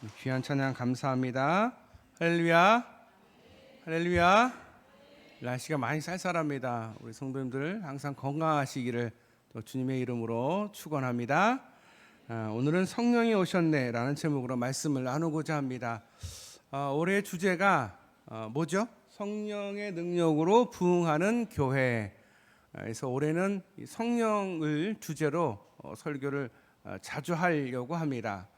귀한 찬양 감사합니다. 할렐루야, 할렐루야. 날씨가 많이 쌀쌀합니다. 우리 성도님들 항상 건강하시기를 또 주님의 이름으로 축원합니다. 오늘은 성령이 오셨네라는 제목으로 말씀을 나누고자 합니다. 올해 주제가 뭐죠? 성령의 능력으로 부흥하는 교회. 그래서 올해는 성령을 주제로 설교를 자주 하려고 합니다.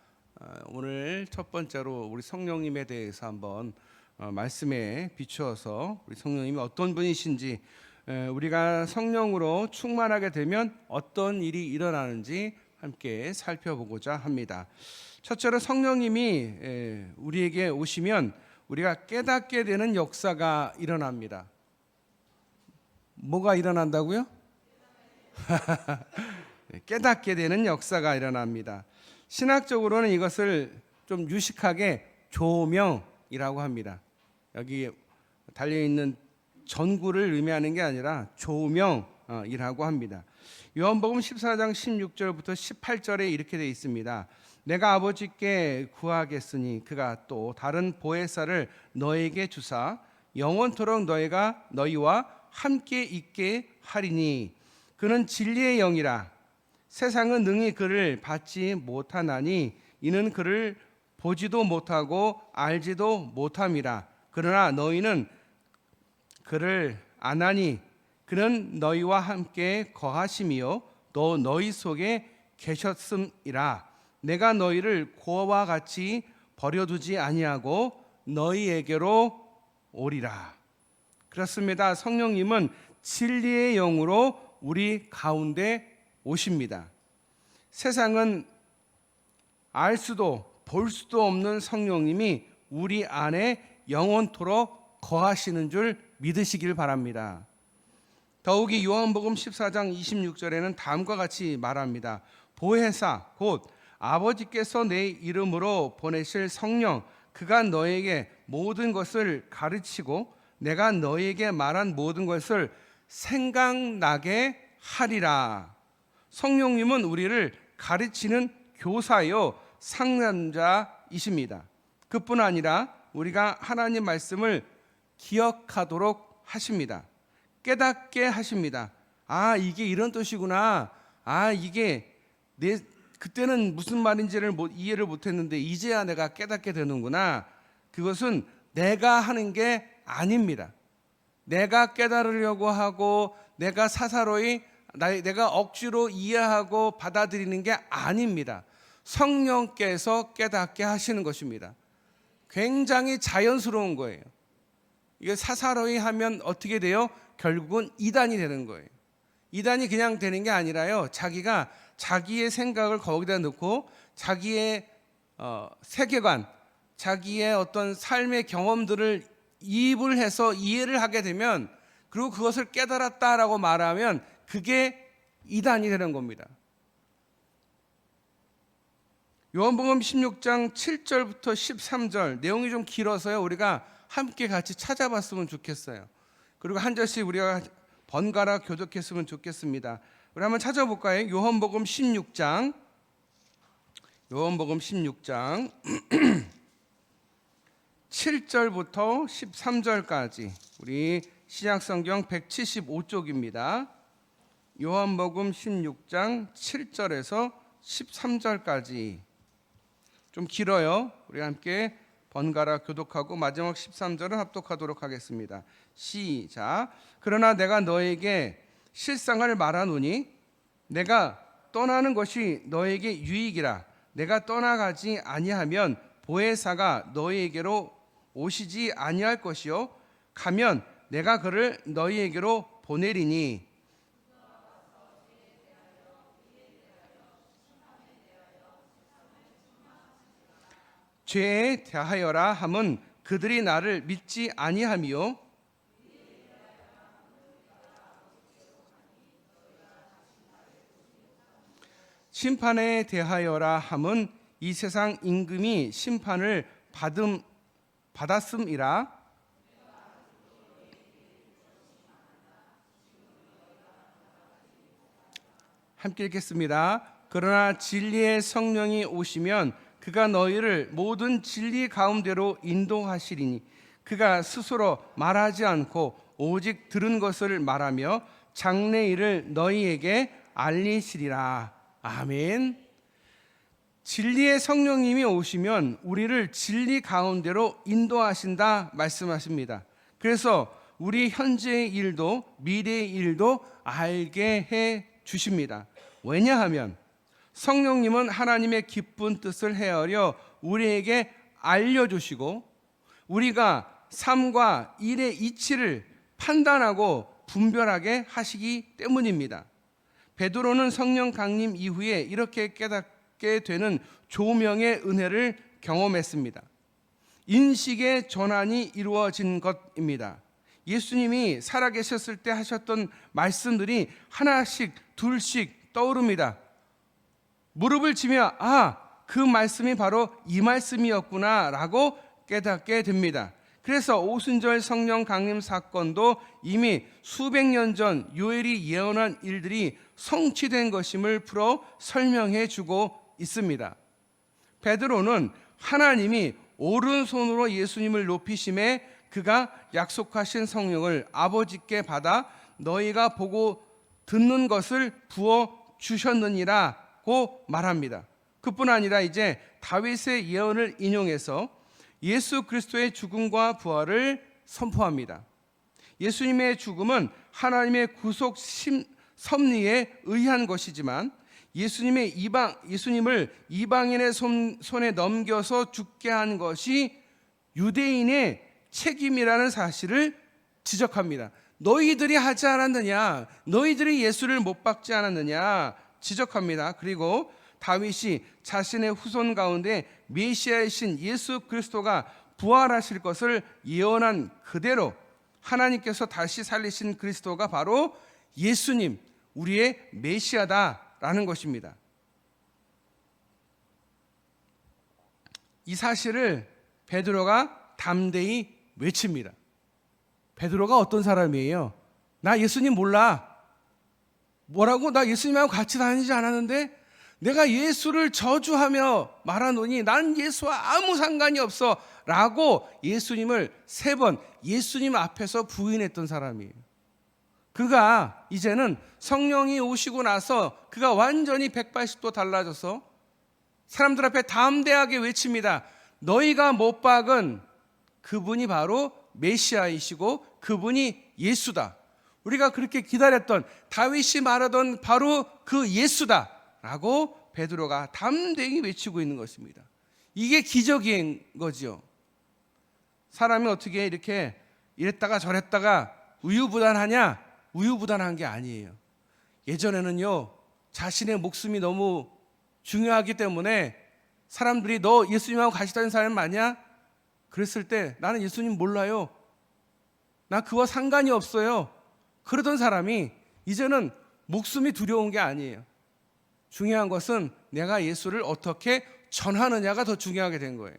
오늘 첫 번째로 우리 성령님에 대해서 한번 말씀에 비추어서 우리 성령님이 어떤 분이신지, 우리가 성령으로 충만하게 되면 어떤 일이 일어나는지 함께 살펴보고자 합니다. 첫째로 성령님이 우리에게 오시면 우리가 깨닫게 되는 역사가 일어납니다. 뭐가 일어난다고요? 깨닫게 되는 역사가 일어납니다. 신학적으로는 이것을 좀 유식하게 조명이라고 합니다. 여기 달려있는 전구를 의미하는 게 아니라 조명이라고 합니다. 요한복음 14장 16절부터 18절에 이렇게 되어 있습니다. 내가 아버지께 구하겠으니 그가 또 다른 보혜사를 너에게 주사 영원토록 너희와 함께 있게 하리니 그는 진리의 영이라. 세상은 능히 그를 받지 못하나니 이는 그를 보지도 못하고 알지도 못함이라. 그러나 너희는 그를 아나니 그는 너희와 함께 거하심이요 또 너희 속에 계셨음이라. 내가 너희를 고아와 같이 버려두지 아니하고 너희에게로 오리라. 그렇습니다. 성령님은 진리의 영으로 우리 가운데 오십니다. 세상은 알 수도 볼 수도 없는 성령님이 우리 안에 영원토록 거하시는 줄 믿으시길 바랍니다. 더욱이 요한복음 14장 26절에는 다음과 같이 말합니다. 보혜사 곧 아버지께서 내 이름으로 보내실 성령 그가 너에게 모든 것을 가르치고 내가 너에게 말한 모든 것을 생각나게 하리라. 성령님은 우리를 가르치는 교사요 상담자이십니다. 그뿐 아니라 우리가 하나님 말씀을 기억하도록 하십니다. 깨닫게 하십니다. 아, 이게 이런 뜻이구나. 아, 이게 그때는 무슨 말인지를 이해를 못했는데 이제야 내가 깨닫게 되는구나. 그것은 내가 하는 게 아닙니다. 내가 깨달으려고 하고 내가 사사로이 내가 억지로 이해하고 받아들이는 게 아닙니다. 성령께서 깨닫게 하시는 것입니다. 굉장히 자연스러운 거예요. 이게 사사로이 하면 어떻게 돼요? 결국은 이단이 되는 거예요. 이단이 그냥 되는 게 아니라요, 자기가 자기의 생각을 거기다 넣고 자기의 세계관, 자기의 어떤 삶의 경험들을 이입을 해서 이해를 하게 되면, 그리고 그것을 깨달았다라고 말하면 그게 이단이 되는 겁니다. 요한복음 16장 7절부터 13절 내용이 좀 길어서요, 우리가 함께 같이 찾아봤으면 좋겠어요. 그리고 한 절씩 우리가 번갈아 교독했으면 좋겠습니다. 우리 한번 찾아볼까요? 요한복음 16장 7절부터 13절까지 우리 신약성경 175쪽입니다. 요한복음 16장 7절에서 13절까지 좀 길어요. 우리 함께 번갈아 교독하고 마지막 13절은 합독하도록 하겠습니다. 시작. 그러나 내가 너에게 실상을 말하노니 내가 떠나는 것이 너에게 유익이라. 내가 떠나가지 아니하면 보혜사가 너희에게로 오시지 아니할 것이요 가면 내가 그를 너희에게로 보내리니. 죄에 대하여라 함은 그들이 나를 믿지 아니함이요 심판에 대하여라 함은 이 세상 임금이 심판을 받았음이라. 함께 읽겠습니다. 그러나 진리의 성령이 오시면 그가 너희를 모든 진리 가운데로 인도하시리니 그가 스스로 말하지 않고 오직 들은 것을 말하며 장래일을 너희에게 알리시리라. 아멘. 진리의 성령님이 오시면 우리를 진리 가운데로 인도하신다 말씀하십니다. 그래서 우리 현재의 일도 미래의 일도 알게 해 주십니다. 왜냐하면 성령님은 하나님의 기쁜 뜻을 헤아려 우리에게 알려주시고 우리가 삶과 일의 이치를 판단하고 분별하게 하시기 때문입니다. 베드로는 성령 강림 이후에 이렇게 깨닫게 되는 조명의 은혜를 경험했습니다. 인식의 전환이 이루어진 것입니다. 예수님이 살아계셨을 때 하셨던 말씀들이 하나씩 둘씩 떠오릅니다. 무릎을 치며 그 말씀이 바로 이 말씀이었구나 라고 깨닫게 됩니다. 그래서 오순절 성령 강림 사건도 이미 수백 년 전 요엘이 예언한 일들이 성취된 것임을 풀어 설명해 주고 있습니다. 베드로는 하나님이 오른손으로 예수님을 높이심에 그가 약속하신 성령을 아버지께 받아 너희가 보고 듣는 것을 부어 주셨느니라고 말합니다. 그뿐 아니라 이제 다윗의 예언을 인용해서 예수 그리스도의 죽음과 부활을 선포합니다. 예수님의 죽음은 하나님의 구속 섭리에 의한 것이지만 예수님을 이방인의 손에 넘겨서 죽게 한 것이 유대인의 책임이라는 사실을 지적합니다. 너희들이 하지 않았느냐? 너희들이 예수를 못 박지 않았느냐? 지적합니다. 그리고 다윗이 자신의 후손 가운데 메시아이신 예수 그리스도가 부활하실 것을 예언한 그대로 하나님께서 다시 살리신 그리스도가 바로 예수님, 우리의 메시아다라는 것입니다. 이 사실을 베드로가 담대히 외칩니다. 베드로가 어떤 사람이에요? 나 예수님 몰라. 뭐라고? 나 예수님하고 같이 다니지 않았는데 내가 예수를 저주하며 말하노니 난 예수와 아무 상관이 없어 라고 예수님을 3번 예수님 앞에서 부인했던 사람이에요. 그가 이제는 성령이 오시고 나서 그가 완전히 180도 달라져서 사람들 앞에 담대하게 외칩니다. 너희가 못 박은 그분이 바로 메시아이시고 그분이 예수다. 우리가 그렇게 기다렸던 다윗이 말하던 바로 그 예수다 라고 베드로가 담대히 외치고 있는 것입니다. 이게 기적인 거죠. 사람이 어떻게 이렇게 이랬다가 저랬다가 우유부단하냐? 우유부단한 게 아니에요. 예전에는요, 자신의 목숨이 너무 중요하기 때문에 사람들이 너 예수님하고 같이 다니는 사람 맞냐? 그랬을 때 나는 예수님 몰라요. 나 그와 상관이 없어요. 그러던 사람이 이제는 목숨이 두려운 게 아니에요. 중요한 것은 내가 예수를 어떻게 전하느냐가 더 중요하게 된 거예요.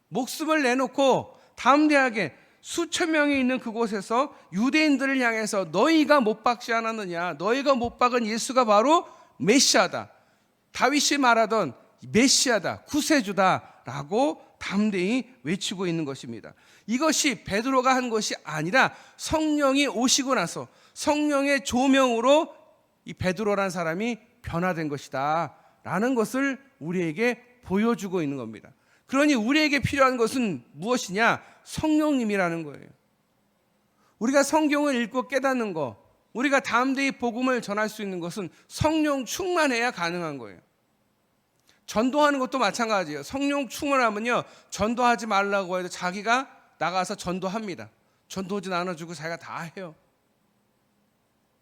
목숨을 내놓고 담대하게 수천 명이 있는 그곳에서 유대인들을 향해서 너희가 못 박지 않았느냐? 너희가 못 박은 예수가 바로 메시아다. 다윗이 말하던 메시아다, 구세주다라고 담대히 외치고 있는 것입니다. 이것이 베드로가 한 것이 아니라 성령이 오시고 나서 성령의 조명으로 이 베드로라는 사람이 변화된 것이다 라는 것을 우리에게 보여주고 있는 겁니다. 그러니 우리에게 필요한 것은 무엇이냐? 성령님이라는 거예요. 우리가 성경을 읽고 깨닫는 거, 우리가 담대히 복음을 전할 수 있는 것은 성령 충만해야 가능한 거예요. 전도하는 것도 마찬가지예요. 성령 충만하면요, 전도하지 말라고 해도 자기가 나가서 전도합니다. 전도지 나눠주고 자기가 다 해요.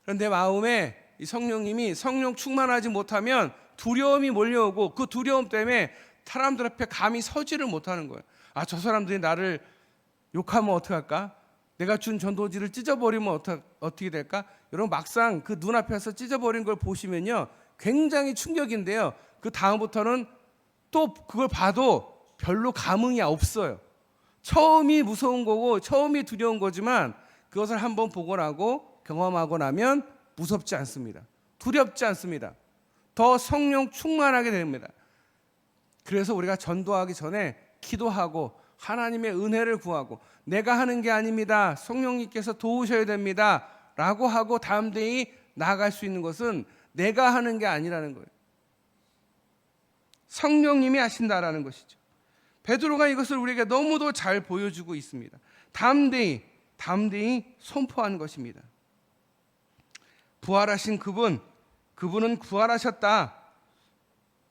그런데 마음에 이 성령님이 성령 충만하지 못하면 두려움이 몰려오고 그 두려움 때문에 사람들 앞에 감히 서지를 못하는 거예요. 저 사람들이 나를 욕하면 어떡할까? 내가 준 전도지를 찢어버리면 어떻게 될까? 여러분, 막상 그 눈앞에서 찢어버린 걸 보시면요, 굉장히 충격인데요, 그 다음부터는 또 그걸 봐도 별로 감흥이 없어요. 처음이 무서운 거고 처음이 두려운 거지만 그것을 한번 보고 나고 경험하고 나면 무섭지 않습니다. 두렵지 않습니다. 더 성령 충만하게 됩니다. 그래서 우리가 전도하기 전에 기도하고 하나님의 은혜를 구하고 내가 하는 게 아닙니다. 성령님께서 도우셔야 됩니다. 라고 하고 다음 데이 나아갈 수 있는 것은 내가 하는 게 아니라는 거예요. 성령님이 하신다라는 것이죠. 베드로가 이것을 우리에게 너무도 잘 보여주고 있습니다. 다음 데이 선포한 것입니다. 부활하신 그분은 부활하셨다.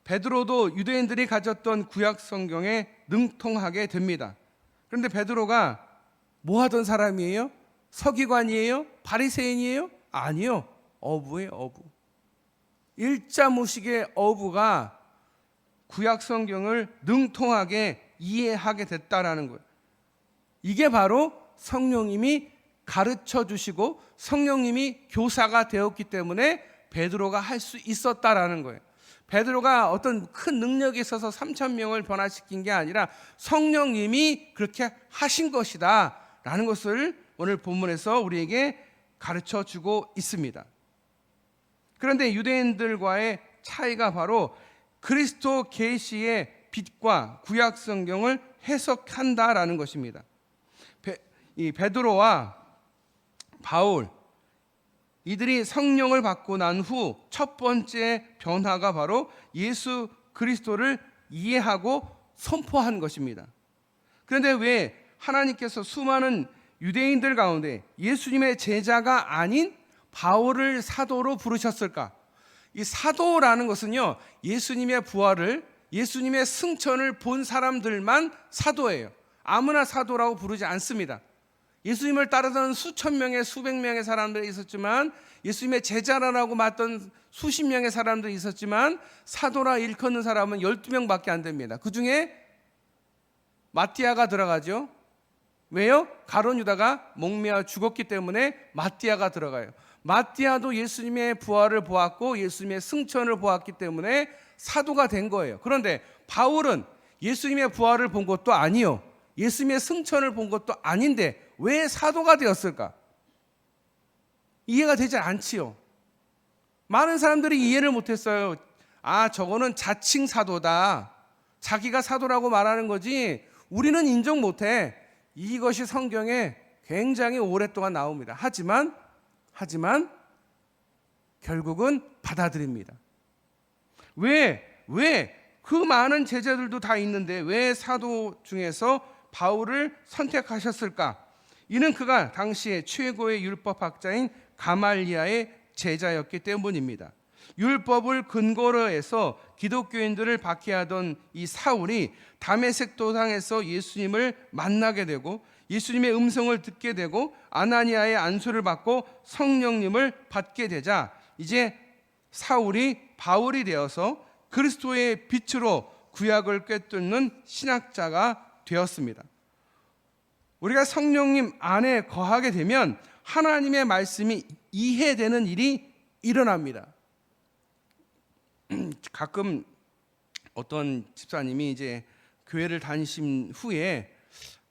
베드로도 유대인들이 가졌던 구약 성경에 능통하게 됩니다. 그런데 베드로가 뭐 하던 사람이에요? 서기관이에요? 바리새인이에요? 아니요. 어부예요, 어부. 일자무식의 어부가 구약 성경을 능통하게 이해하게 됐다라는 거예요. 이게 바로 성령님이 가르쳐 주시고 성령님이 교사가 되었기 때문에 베드로가 할 수 있었다라는 거예요. 베드로가 어떤 큰 능력이 있어서 3,000명을 변화시킨 게 아니라 성령님이 그렇게 하신 것이다 라는 것을 오늘 본문에서 우리에게 가르쳐 주고 있습니다. 그런데 유대인들과의 차이가 바로 그리스도 계시의 빛과 구약 성경을 해석한다라는 것입니다. 이 베드로와 바울 이들이 성령을 받고 난 후 첫 번째 변화가 바로 예수 그리스도를 이해하고 선포한 것입니다. 그런데 왜 하나님께서 수많은 유대인들 가운데 예수님의 제자가 아닌 바울을 사도로 부르셨을까? 이 사도라는 것은요, 예수님의 부활을, 예수님의 승천을 본 사람들만 사도예요. 아무나 사도라고 부르지 않습니다. 예수님을 따르던 수천 명의 수백 명의 사람들이 있었지만, 예수님의 제자라고 맡던 수십 명의 사람들이 있었지만, 사도라 일컫는 사람은 12명밖에 안 됩니다. 그 중에 마띠아가 들어가죠. 왜요? 가룟 유다가 목매어 죽었기 때문에 마띠아가 들어가요. 마띠아도 예수님의 부활을 보았고 예수님의 승천을 보았기 때문에 사도가 된 거예요. 그런데 바울은 예수님의 부활을 본 것도 아니요, 예수님의 승천을 본 것도 아닌데 왜 사도가 되었을까? 이해가 되지 않지요. 많은 사람들이 이해를 못했어요. 아, 저거는 자칭 사도다, 자기가 사도라고 말하는 거지 우리는 인정 못해. 이것이 성경에 굉장히 오랫동안 나옵니다. 하지만 결국은 받아들입니다. 왜 그 많은 제자들도 다 있는데 왜 사도 중에서 바울을 선택하셨을까? 이는 그가 당시에 최고의 율법학자인 가말리아의 제자였기 때문입니다. 율법을 근거로 해서 기독교인들을 박해하던 이 사울이 다메섹 도상에서 예수님을 만나게 되고 예수님의 음성을 듣게 되고 아나니아의 안수를 받고 성령님을 받게 되자 이제 사울이 바울이 되어서 그리스도의 빛으로 구약을 꿰뚫는 신학자가 되었습니다. 우리가 성령님 안에 거하게 되면 하나님의 말씀이 이해되는 일이 일어납니다. 가끔 어떤 집사님이 이제 교회를 다니신 후에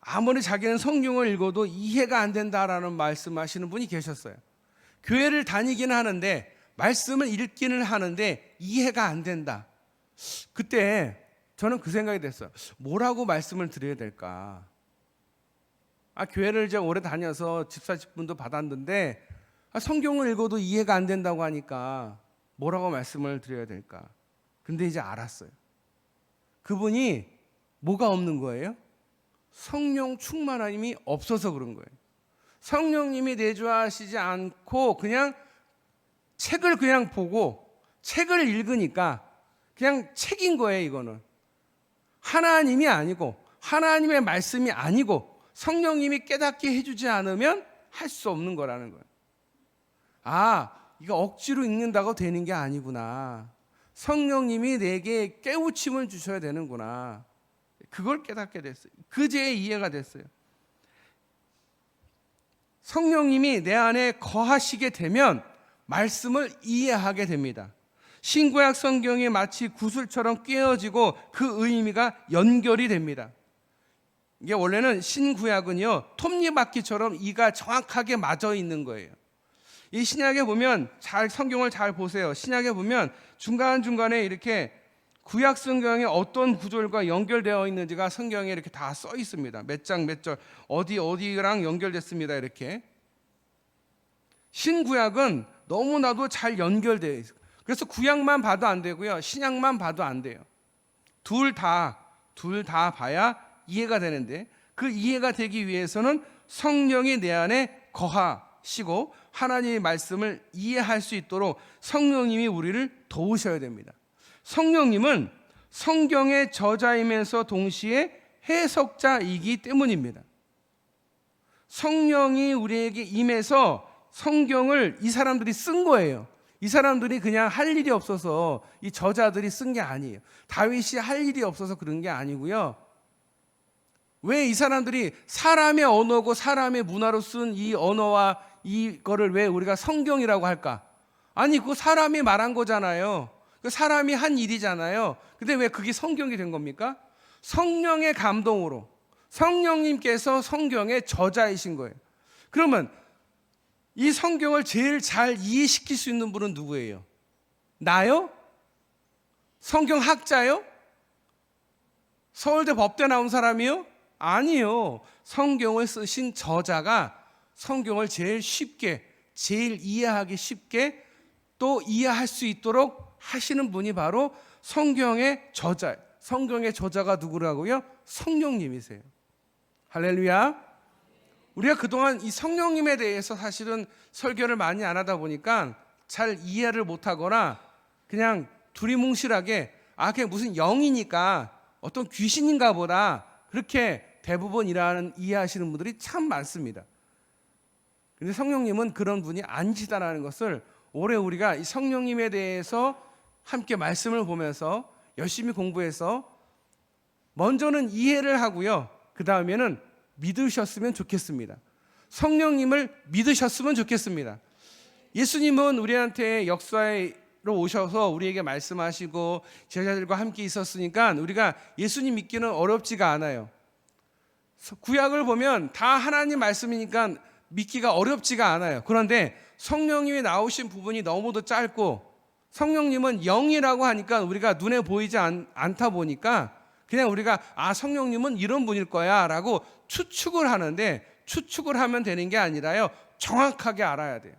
아무리 자기는 성경을 읽어도 이해가 안 된다라는 말씀하시는 분이 계셨어요. 교회를 다니기는 하는데 말씀을 읽기는 하는데 이해가 안 된다. 그때 저는 그 생각이 됐어요. 뭐라고 말씀을 드려야 될까? 교회를 이제 오래 다녀서 집사 직분도 받았는데 성경을 읽어도 이해가 안 된다고 하니까 뭐라고 말씀을 드려야 될까? 근데 이제 알았어요. 그분이 뭐가 없는 거예요? 성령 충만함이 없어서 그런 거예요. 성령님이 내주하시지 않고 그냥 책을 그냥 보고 책을 읽으니까 그냥 책인 거예요. 이거는 하나님이 아니고 하나님의 말씀이 아니고 성령님이 깨닫게 해주지 않으면 할 수 없는 거라는 거예요. 이거 억지로 읽는다고 되는 게 아니구나. 성령님이 내게 깨우침을 주셔야 되는구나. 그걸 깨닫게 됐어요. 그제야 이해가 됐어요. 성령님이 내 안에 거하시게 되면 말씀을 이해하게 됩니다. 신구약 성경이 마치 구슬처럼 꿰어지고 그 의미가 연결이 됩니다. 이게 원래는 신구약은요, 톱니바퀴처럼 이가 정확하게 맞아 있는 거예요. 이 신약에 보면 성경을 잘 보세요. 신약에 보면 중간중간에 이렇게 구약 성경에 어떤 구절과 연결되어 있는지가 성경에 이렇게 다 써 있습니다. 몇 장 몇 절 어디랑 연결됐습니다. 이렇게. 신구약은 너무나도 잘 연결되어 있어요. 그래서 구약만 봐도 안 되고요, 신약만 봐도 안 돼요. 둘 다 봐야 이해가 되는데, 그 이해가 되기 위해서는 성령이 내 안에 거하시고 하나님의 말씀을 이해할 수 있도록 성령님이 우리를 도우셔야 됩니다. 성령님은 성경의 저자이면서 동시에 해석자이기 때문입니다. 성령이 우리에게 임해서 성경을 이 사람들이 쓴 거예요. 이 사람들이 그냥 할 일이 없어서 이 저자들이 쓴 게 아니에요. 다윗이 할 일이 없어서 그런 게 아니고요. 왜 이 사람들이 사람의 언어고 사람의 문화로 쓴 이 언어와 이거를 왜 우리가 성경이라고 할까? 아니, 그거 사람이 말한 거잖아요. 그 사람이 한 일이잖아요. 근데 왜 그게 성경이 된 겁니까? 성령의 감동으로 성령님께서 성경의 저자이신 거예요. 그러면 이 성경을 제일 잘 이해시킬 수 있는 분은 누구예요? 나요? 성경학자요? 서울대 법대 나온 사람이요? 아니요. 성경을 쓰신 저자가 성경을 제일 쉽게, 제일 이해하기 쉽게 또 이해할 수 있도록 하시는 분이 바로 성경의 저자예요. 성경의 저자가 누구라고요? 성령님이세요. 할렐루야. 우리가 그동안 이 성령님에 대해서 사실은 설교를 많이 안 하다 보니까 잘 이해를 못하거나 그냥 두리뭉실하게 그게 무슨 영이니까 어떤 귀신인가 보다, 그렇게 대부분 이해하시는 분들이 참 많습니다. 그런데 성령님은 그런 분이 아니시다라는 것을 올해 우리가 이 성령님에 대해서 함께 말씀을 보면서 열심히 공부해서 먼저는 이해를 하고요, 그 다음에는 믿으셨으면 좋겠습니다. 성령님을 믿으셨으면 좋겠습니다. 예수님은 우리한테 역사로 오셔서 우리에게 말씀하시고 제자들과 함께 있었으니까 우리가 예수님 믿기는 어렵지가 않아요. 구약을 보면 다 하나님 말씀이니까 믿기가 어렵지가 않아요. 그런데 성령님이 나오신 부분이 너무도 짧고, 성령님은 영이라고 하니까 우리가 눈에 보이지 않다 보니까 그냥 우리가 성령님은 이런 분일 거야 라고 추측을 하는데, 추측을 하면 되는 게 아니라요, 정확하게 알아야 돼요.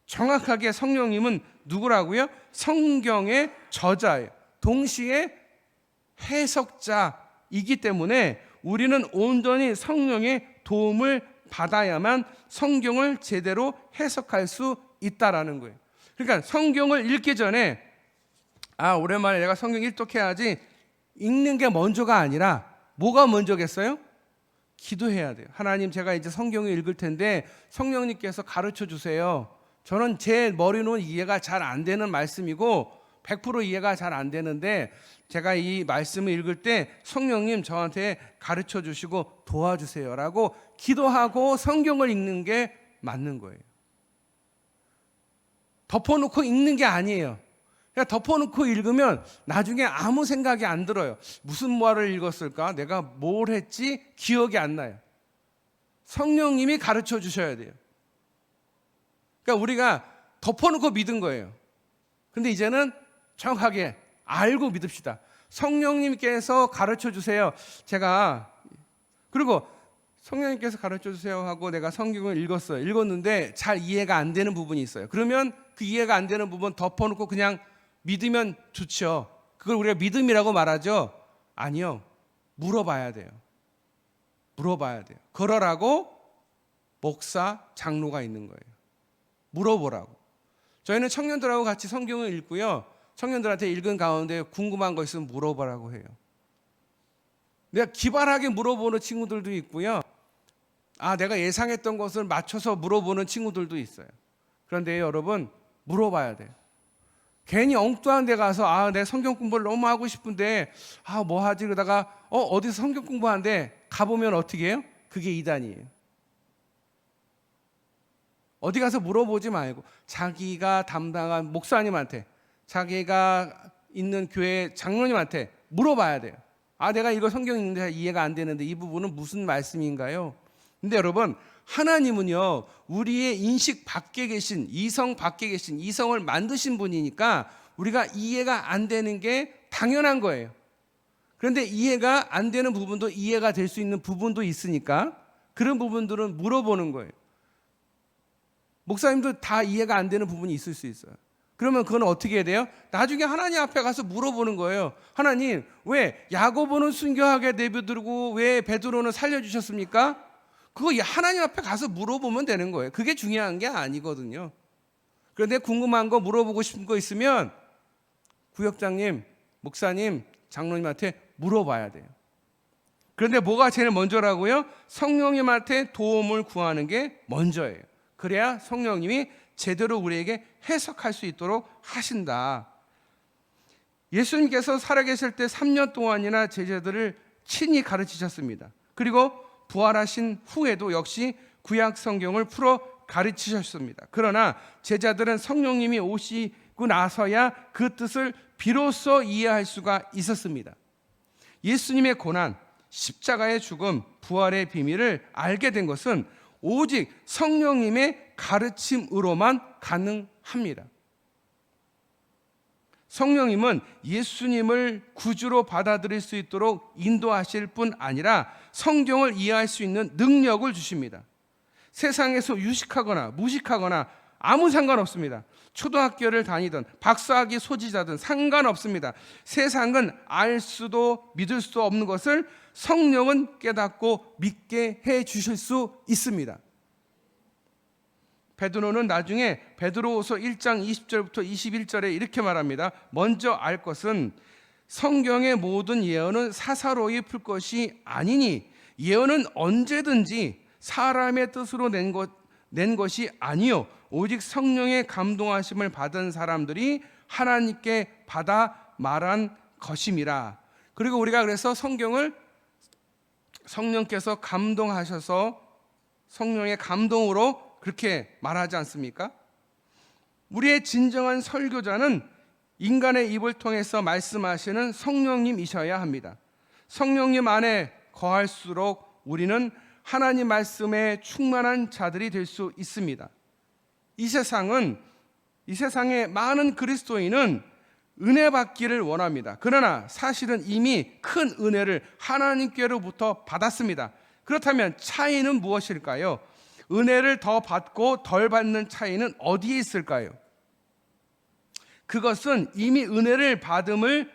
정확하게 성령님은 누구라고요? 성경의 저자예요. 동시에 해석자이기 때문에 우리는 온전히 성령의 도움을 받아야만 성경을 제대로 해석할 수 있다라는 거예요. 그러니까 성경을 읽기 전에 오랜만에 내가 성경 일독해야지, 읽는 게 먼저가 아니라 뭐가 먼저겠어요? 기도해야 돼요. 하나님, 제가 이제 성경을 읽을 텐데 성령님께서 가르쳐 주세요. 저는 제 머리는 이해가 잘 안 되는 말씀이고 100% 이해가 잘 안 되는데 제가 이 말씀을 읽을 때 성령님 저한테 가르쳐 주시고 도와주세요 라고 기도하고 성경을 읽는 게 맞는 거예요. 덮어놓고 읽는 게 아니에요. 그냥 덮어놓고 읽으면 나중에 아무 생각이 안 들어요. 무슨 말을 읽었을까? 내가 뭘 했지? 기억이 안 나요. 성령님이 가르쳐 주셔야 돼요. 그러니까 우리가 덮어놓고 믿은 거예요. 근데 이제는 정확하게 알고 믿읍시다. 성령님께서 가르쳐 주세요. 그리고 성령님께서 가르쳐 주세요 하고 내가 성경을 읽었어요. 읽었는데 잘 이해가 안 되는 부분이 있어요. 그러면 그 이해가 안 되는 부분 덮어놓고 그냥 믿으면 좋죠. 그걸 우리가 믿음이라고 말하죠? 아니요. 물어봐야 돼요. 물어봐야 돼요. 그러라고 목사, 장로가 있는 거예요. 물어보라고. 저희는 청년들하고 같이 성경을 읽고요, 청년들한테 읽은 가운데 궁금한 거 있으면 물어보라고 해요. 내가 기발하게 물어보는 친구들도 있고요, 내가 예상했던 것을 맞춰서 물어보는 친구들도 있어요. 그런데 여러분, 물어봐야 돼요. 괜히 엉뚱한 데 가서 내 성경 공부를 너무 하고 싶은데 뭐 하지 그러다가 어디서 성경 공부하는데 가보면 어떻게 해요? 그게 이단이에요. 어디 가서 물어보지 말고 자기가 담당한 목사님한테, 자기가 있는 교회 장로님한테 물어봐야 돼요. 내가 이거 성경 읽는데 이해가 안 되는데 이 부분은 무슨 말씀인가요? 근데 여러분, 하나님은요, 우리의 인식 밖에 계신, 이성 밖에 계신, 이성을 만드신 분이니까 우리가 이해가 안 되는 게 당연한 거예요. 그런데 이해가 안 되는 부분도 이해가 될 수 있는 부분도 있으니까 그런 부분들은 물어보는 거예요. 목사님도 다 이해가 안 되는 부분이 있을 수 있어요. 그러면 그건 어떻게 해야 돼요? 나중에 하나님 앞에 가서 물어보는 거예요. 하나님, 왜 야고보는 순교하게 내버려두고 왜 베드로는 살려주셨습니까? 그거 하나님 앞에 가서 물어보면 되는 거예요. 그게 중요한 게 아니거든요. 그런데 궁금한 거, 물어보고 싶은 거 있으면 구역장님, 목사님, 장로님한테 물어봐야 돼요. 그런데 뭐가 제일 먼저라고요? 성령님한테 도움을 구하는 게 먼저예요. 그래야 성령님이 제대로 우리에게 해석할 수 있도록 하신다. 예수님께서 살아계실 때 3년 동안이나 제자들을 친히 가르치셨습니다. 그리고 부활하신 후에도 역시 구약 성경을 풀어 가르치셨습니다. 그러나 제자들은 성령님이 오시고 나서야 그 뜻을 비로소 이해할 수가 있었습니다. 예수님의 고난, 십자가의 죽음, 부활의 비밀을 알게 된 것은 오직 성령님의 가르침으로만 가능합니다. 성령님은 예수님을 구주로 받아들일 수 있도록 인도하실 뿐 아니라 성경을 이해할 수 있는 능력을 주십니다. 세상에서 유식하거나 무식하거나 아무 상관없습니다. 초등학교를 다니든 박사학위 소지자든 상관없습니다. 세상은 알 수도 믿을 수 없는 것을 성령은 깨닫고 믿게 해 주실 수 있습니다. 베드로는 나중에 베드로후서 1장 20절부터 21절에 이렇게 말합니다. 먼저 알 것은 성경의 모든 예언은 사사로이 풀 것이 아니니 예언은 언제든지 사람의 뜻으로 낸 것이 아니요 오직 성령의 감동하심을 받은 사람들이 하나님께 받아 말한 것임이라. 그리고 우리가 그래서 성경을 성령께서 감동하셔서 성령의 감동으로 그렇게 말하지 않습니까? 우리의 진정한 설교자는 인간의 입을 통해서 말씀하시는 성령님이셔야 합니다. 성령님 안에 거할수록 우리는 하나님 말씀에 충만한 자들이 될 수 있습니다. 이 세상의 많은 그리스도인은 은혜 받기를 원합니다. 그러나 사실은 이미 큰 은혜를 하나님께로부터 받았습니다. 그렇다면 차이는 무엇일까요? 은혜를 더 받고 덜 받는 차이는 어디에 있을까요? 그것은 이미 은혜를 받음을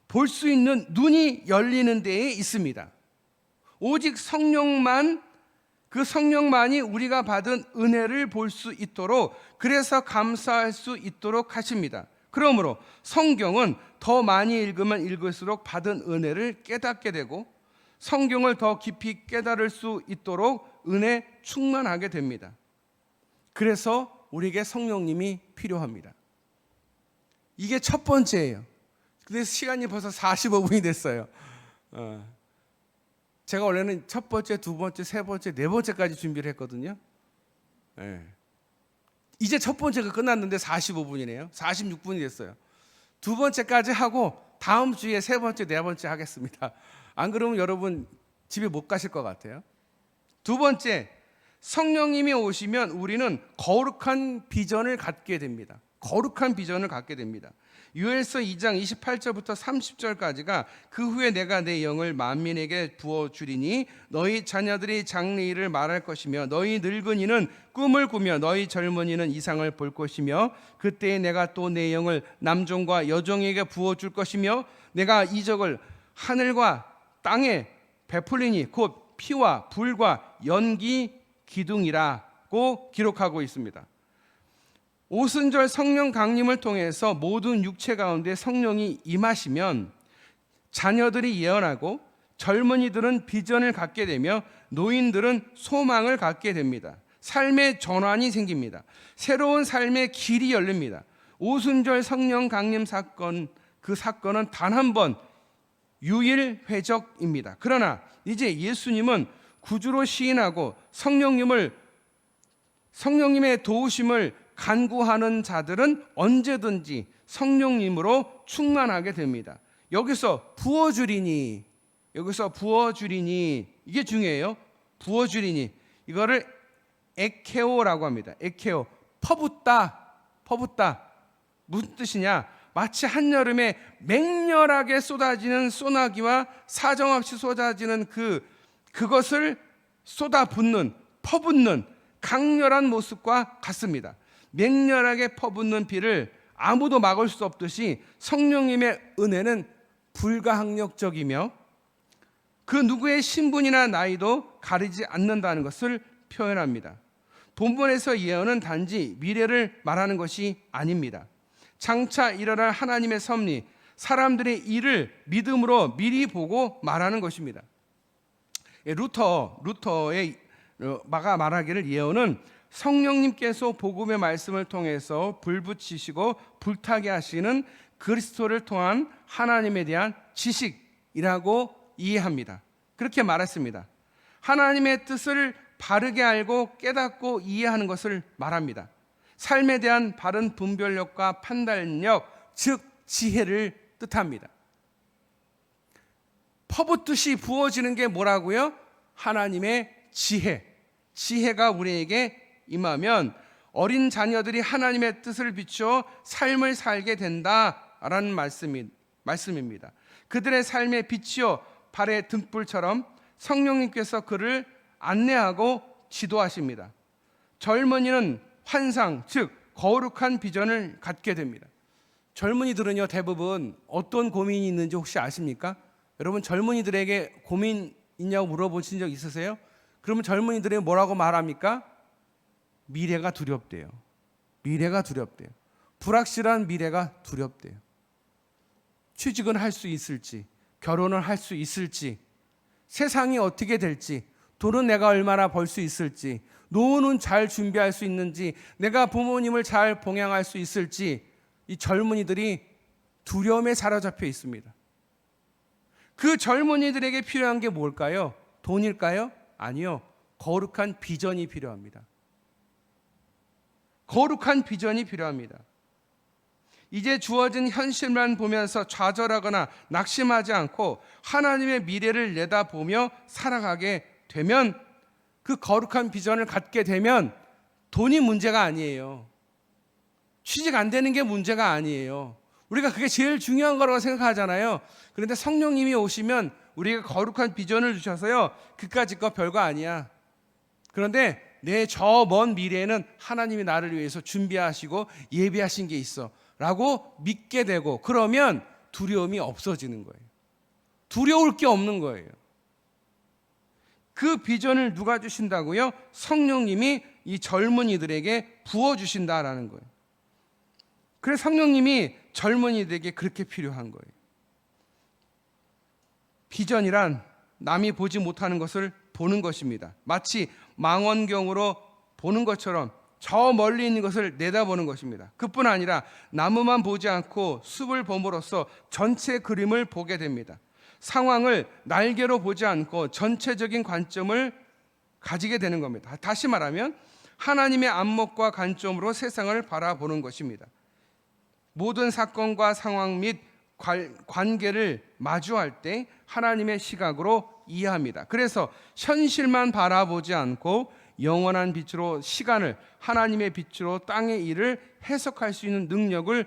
볼 수 있는 눈이 열리는 데에 있습니다. 오직 그 성령만이 우리가 받은 은혜를 볼 수 있도록, 그래서 감사할 수 있도록 하십니다. 그러므로 성경은 더 많이 읽으면 읽을수록 받은 은혜를 깨닫게 되고 성경을 더 깊이 깨달을 수 있도록 은혜 충만하게 됩니다. 그래서 우리에게 성령님이 필요합니다. 이게 첫 번째예요. 근데 시간이 벌써 45분이 됐어요. 제가 원래는 첫 번째, 두 번째, 세 번째, 네 번째까지 준비를 했거든요. 이제 첫 번째가 끝났는데 45분이네요. 46분이 됐어요. 두 번째까지 하고 다음 주에 세 번째, 네 번째 하겠습니다. 안 그러면 여러분 집에 못 가실 것 같아요. 두 번째, 성령님이 오시면 우리는 거룩한 비전을 갖게 됩니다. 거룩한 비전을 갖게 됩니다. 요엘서 2장 28절부터 30절까지가 그 후에 내가 내 영을 만민에게 부어주리니 너희 자녀들이 장래일을 말할 것이며 너희 늙은이는 꿈을 꾸며 너희 젊은이는 이상을 볼 것이며 그때에 내가 또 내 영을 남종과 여종에게 부어줄 것이며 내가 이적을 하늘과 땅에 베풀리니 곧 피와 불과 연기 기둥이라고 기록하고 있습니다. 오순절 성령 강림을 통해서 모든 육체 가운데 성령이 임하시면 자녀들이 예언하고 젊은이들은 비전을 갖게 되며 노인들은 소망을 갖게 됩니다. 삶의 전환이 생깁니다. 새로운 삶의 길이 열립니다. 오순절 성령 강림 사건, 그 사건은 단 한 번 유일회적입니다. 그러나 이제 예수님은 구주로 시인하고 성령님의 도우심을 간구하는 자들은 언제든지 성령님으로 충만하게 됩니다. 여기서 부어주리니 이게 중요해요. 부어주리니 이거를 에케오라고 합니다. 에케오, 퍼붓다. 무슨 뜻이냐? 마치 한여름에 맹렬하게 쏟아지는 소나기와 사정없이 쏟아지는 그것을 쏟아붓는, 퍼붓는 강렬한 모습과 같습니다. 맹렬하게 퍼붓는 비를 아무도 막을 수 없듯이 성령님의 은혜는 불가항력적이며 그 누구의 신분이나 나이도 가리지 않는다는 것을 표현합니다. 본문에서 예언은 단지 미래를 말하는 것이 아닙니다. 장차 일어날 하나님의 섭리, 사람들의 일을 믿음으로 미리 보고 말하는 것입니다. 루터의 마가 말하기를 예언은 성령님께서 복음의 말씀을 통해서 불붙이시고 불타게 하시는 그리스도를 통한 하나님에 대한 지식이라고 이해합니다. 그렇게 말했습니다. 하나님의 뜻을 바르게 알고 깨닫고 이해하는 것을 말합니다. 삶에 대한 바른 분별력과 판단력, 즉 지혜를 뜻합니다. 퍼붓듯이 부어지는 게 뭐라고요? 하나님의 지혜. 지혜가 우리에게 임하면 어린 자녀들이 하나님의 뜻을 비추어 삶을 살게 된다라는 말씀입니다. 그들의 삶의 빛이요 발의 등불처럼 성령님께서 그를 안내하고 지도하십니다. 젊은이는 환상, 즉 거룩한 비전을 갖게 됩니다. 젊은이들은요 대부분 어떤 고민이 있는지 혹시 아십니까? 여러분 젊은이들에게 고민 있냐고 물어보신 적 있으세요? 그러면 젊은이들이 뭐라고 말합니까? 미래가 두렵대요. 미래가 두렵대요. 불확실한 미래가 두렵대요. 취직은 할 수 있을지, 결혼을 할 수 있을지, 세상이 어떻게 될지, 돈은 내가 얼마나 벌 수 있을지, 노후는 잘 준비할 수 있는지, 내가 부모님을 잘 봉양할 수 있을지, 이 젊은이들이 두려움에 사로잡혀 있습니다. 그 젊은이들에게 필요한 게 뭘까요? 돈일까요? 아니요. 거룩한 비전이 필요합니다. 거룩한 비전이 필요합니다. 이제 주어진 현실만 보면서 좌절하거나 낙심하지 않고 하나님의 미래를 내다보며 살아가게 되면, 그 거룩한 비전을 갖게 되면 돈이 문제가 아니에요. 취직 안 되는 게 문제가 아니에요. 우리가 그게 제일 중요한 거라고 생각하잖아요. 그런데 성령님이 오시면 우리가 거룩한 비전을 주셔서요, 그까짓 거 별거 아니야. 그런데 내 저 먼 미래에는 하나님이 나를 위해서 준비하시고 예비하신 게 있어 라고 믿게 되고, 그러면 두려움이 없어지는 거예요. 두려울 게 없는 거예요. 그 비전을 누가 주신다고요? 성령님이 이 젊은이들에게 부어주신다라는 거예요. 그래서 성령님이 젊은이들에게 그렇게 필요한 거예요. 비전이란 남이 보지 못하는 것을 보는 것입니다. 마치 망원경으로 보는 것처럼 저 멀리 있는 것을 내다보는 것입니다. 그뿐 아니라 나무만 보지 않고 숲을 봄으로써 전체 그림을 보게 됩니다. 상황을 날개로 보지 않고 전체적인 관점을 가지게 되는 겁니다. 다시 말하면 하나님의 안목과 관점으로 세상을 바라보는 것입니다. 모든 사건과 상황 및 관계를 마주할 때 하나님의 시각으로 이해합니다. 그래서 현실만 바라보지 않고 영원한 빛으로 시간을, 하나님의 빛으로 땅의 일을 해석할 수 있는 능력을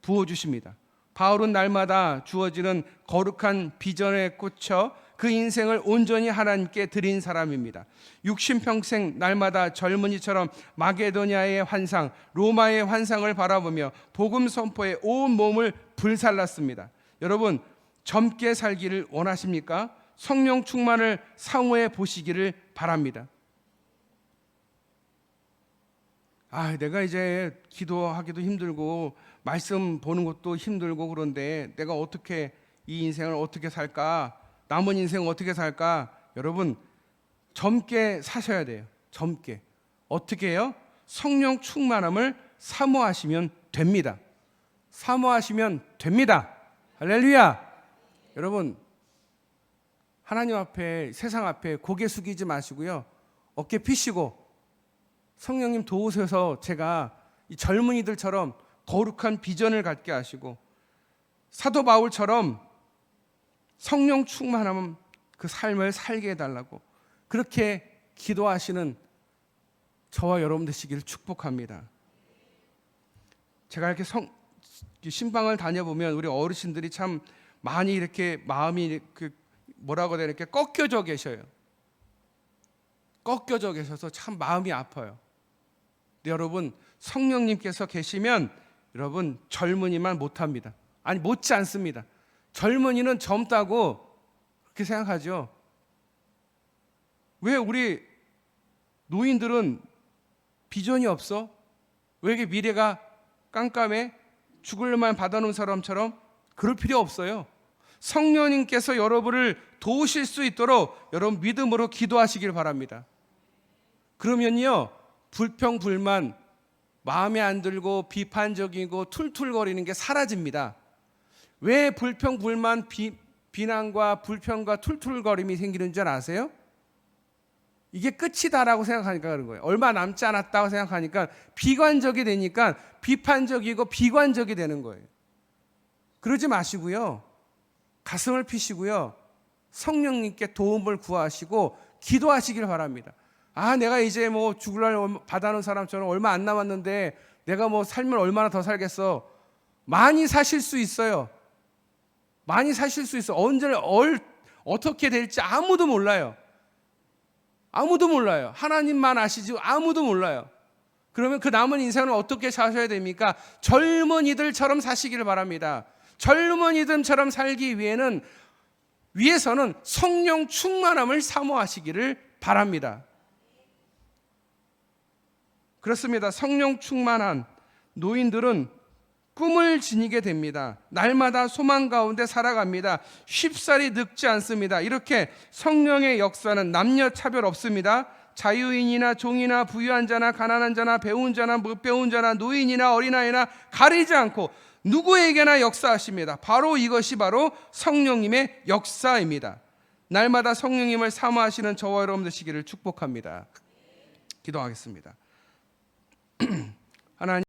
부어주십니다. 바울은 날마다 주어지는 거룩한 비전에 꽂혀 그 인생을 온전히 하나님께 드린 사람입니다. 육신평생 날마다 젊은이처럼 마게도냐의 환상, 로마의 환상을 바라보며 복음 선포에 온 몸을 불살랐습니다. 여러분, 젊게 살기를 원하십니까? 성령 충만을 사모해 보시기를 바랍니다. 내가 이제 기도하기도 힘들고 말씀 보는 것도 힘들고 그런데 내가 어떻게 이 인생을 어떻게 살까? 남은 인생 어떻게 살까? 여러분, 젊게 사셔야 돼요. 젊게. 어떻게 해요? 성령 충만함을 사모하시면 됩니다. 사모하시면 됩니다. 할렐루야. 여러분, 하나님 앞에, 세상 앞에 고개 숙이지 마시고요, 어깨 피시고 성령님 도우셔서 제가 이 젊은이들처럼 거룩한 비전을 갖게 하시고 사도 바울처럼 성령 충만함 그 삶을 살게 해달라고 그렇게 기도하시는 저와 여러분 되시기를 축복합니다. 제가 이렇게 신방을 다녀보면 우리 어르신들이 참 많이 이렇게 마음이 뭐라고 해야 되나, 이렇게 꺾여져 계셔요. 꺾여져 계셔서 참 마음이 아파요. 근데 여러분, 성령님께서 계시면 여러분 젊은이만 못합니다. 아니, 못지 않습니다. 젊은이는 젊다고 그렇게 생각하죠. 왜 우리 노인들은 비전이 없어? 왜 이렇게 미래가 깜깜해? 죽을만 받아놓은 사람처럼? 그럴 필요 없어요. 성령님께서 여러분을 도우실 수 있도록 여러분 믿음으로 기도하시길 바랍니다. 그러면요, 불평, 불만, 마음에 안 들고 비판적이고 툴툴거리는 게 사라집니다. 왜 불평, 불만, 비난과 불평과 툴툴거림이 생기는 줄 아세요? 이게 끝이다라고 생각하니까 그런 거예요. 얼마 남지 않았다고 생각하니까 비관적이 되니까 비판적이고 비관적이 되는 거예요. 그러지 마시고요, 가슴을 피시고요, 성령님께 도움을 구하시고 기도하시길 바랍니다. 아, 내가 이제 뭐 죽을 날 받아놓은 사람처럼 얼마 안 남았는데 내가 뭐 살면 얼마나 더 살겠어. 많이 사실 수 있어요. 많이 사실 수 있어. 언제 어떻게 될지 아무도 몰라요. 아무도 몰라요. 하나님만 아시지 아무도 몰라요. 그러면 그 남은 인생을 어떻게 사셔야 됩니까? 젊은이들처럼 사시기를 바랍니다. 젊은이들처럼 살기 위해서는 성령 충만함을 사모하시기를 바랍니다. 그렇습니다. 성령 충만한 노인들은 꿈을 지니게 됩니다. 날마다 소망 가운데 살아갑니다. 쉽사리 늙지 않습니다. 이렇게 성령의 역사는 남녀 차별 없습니다. 자유인이나 종이나 부유한 자나 가난한 자나 배운 자나 못 배운 자나 노인이나 어린아이나 가리지 않고 누구에게나 역사하십니다. 바로 이것이 바로 성령님의 역사입니다. 날마다 성령님을 사모하시는 저와 여러분 되시기를 축복합니다. 기도하겠습니다. 하나님,